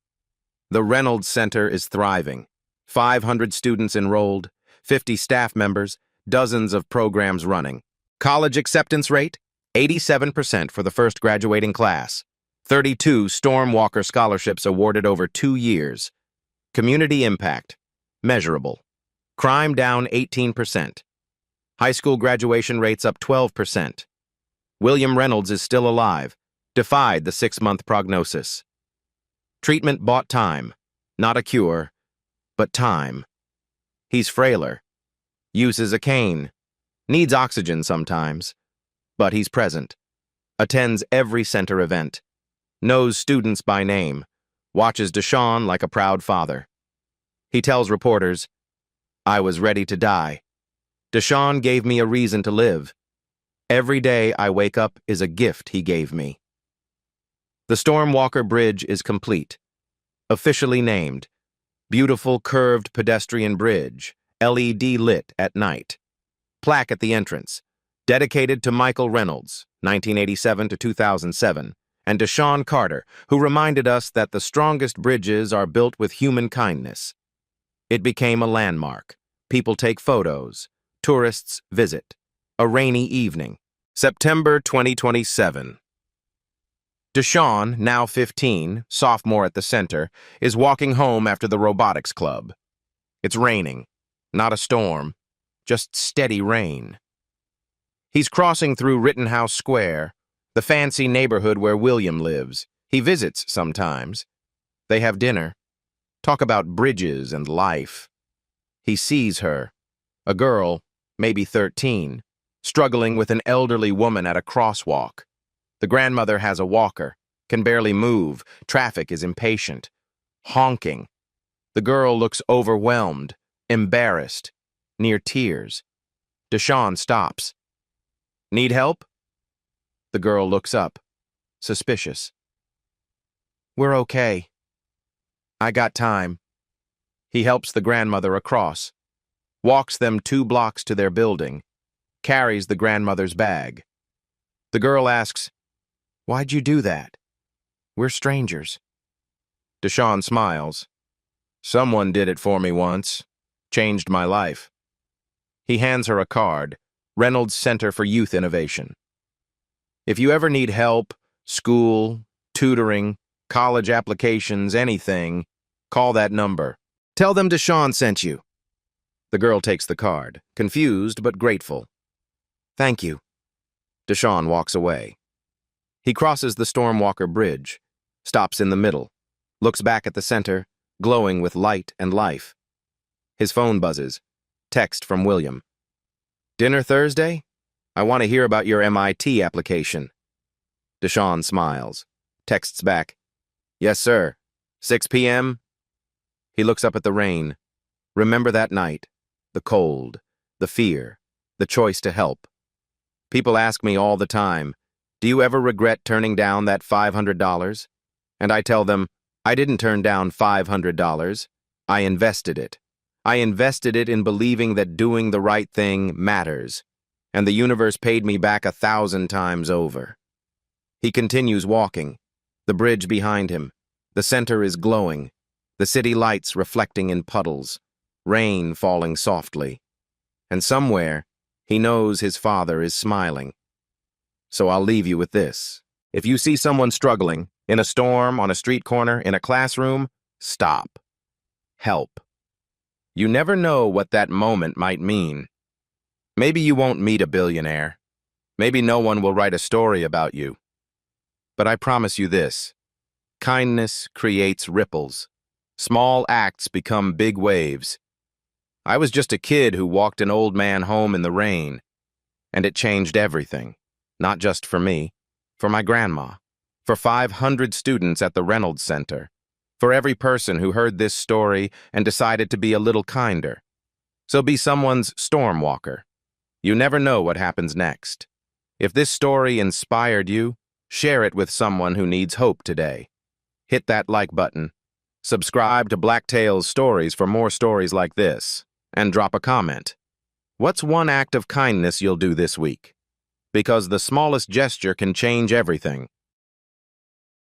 Speaker 1: The Reynolds Center is thriving. 500 students enrolled, 50 staff members, dozens of programs running. College acceptance rate? 87% for the first graduating class. 32 Stormwalker scholarships awarded over 2 years. Community impact? Measurable. Crime down 18%. High school graduation rates up 12%. William Reynolds is still alive, defied the 6-month prognosis. Treatment bought time, not a cure, but time. He's frailer, uses a cane, needs oxygen sometimes, but he's present, attends every center event, knows students by name, watches Deshaun like a proud father. He tells reporters, "I was ready to die. Deshaun gave me a reason to live. Every day I wake up is a gift he gave me." The Stormwalker Bridge is complete. Officially named, Beautiful Curved Pedestrian Bridge, LED lit at night. Plaque at the entrance, dedicated to Michael Reynolds, 1987 to 2007, and Deshaun Carter, who reminded us that the strongest bridges are built with human kindness. It became a landmark. People take photos. Tourists visit. A rainy evening. September 2027. Deshaun, now 15, sophomore at the center, is walking home after the robotics club. It's raining. Not a storm. Just steady rain. He's crossing through Rittenhouse Square, the fancy neighborhood where William lives. He visits sometimes. They have dinner. Talk about bridges and life. He sees her, a girl, maybe 13, struggling with an elderly woman at a crosswalk. The grandmother has a walker, can barely move, traffic is impatient, honking. The girl looks overwhelmed, embarrassed, near tears. Deshaun stops. "Need help?" The girl looks up, suspicious. "We're okay. I got time." He helps the grandmother across, walks them 2 blocks to their building, carries the grandmother's bag. The girl asks, "Why'd you do that? We're strangers." Deshaun smiles. "Someone did it for me once. Changed my life." He hands her a card, Reynolds Center for Youth Innovation. "If you ever need help, school, tutoring, college applications, anything, call that number. Tell them Deshaun sent you." The girl takes the card, confused but grateful. "Thank you." Deshaun walks away. He crosses the Stormwalker Bridge, stops in the middle, looks back at the center, glowing with light and life. His phone buzzes. Text from William. "Dinner Thursday? I want to hear about your MIT application." Deshaun smiles. Texts back. "Yes, sir. 6 p.m.? He looks up at the rain. Remember that night? The cold, the fear, the choice to help. People ask me all the time, do you ever regret turning down that $500? And I tell them, I didn't turn down $500. I invested it. I invested it in believing that doing the right thing matters, and the universe paid me back 1,000 times over. He continues walking, the bridge behind him. The center is glowing, the city lights reflecting in puddles, rain falling softly. And somewhere, he knows his father is smiling. So I'll leave you with this. If you see someone struggling, in a storm, on a street corner, in a classroom, stop. Help. You never know what that moment might mean. Maybe you won't meet a billionaire. Maybe no one will write a story about you. But I promise you this. Kindness creates ripples. Small acts become big waves. I was just a kid who walked an old man home in the rain, and it changed everything. Not just for me, for my grandma, for 500 students at the Reynolds Center, for every person who heard this story and decided to be a little kinder. So be someone's storm walker. You never know what happens next. If this story inspired you, share it with someone who needs hope today. Hit that like button. Subscribe to Black Tales Stories for more stories like this. And drop a comment. What's one act of kindness you'll do this week? Because the smallest gesture can change everything.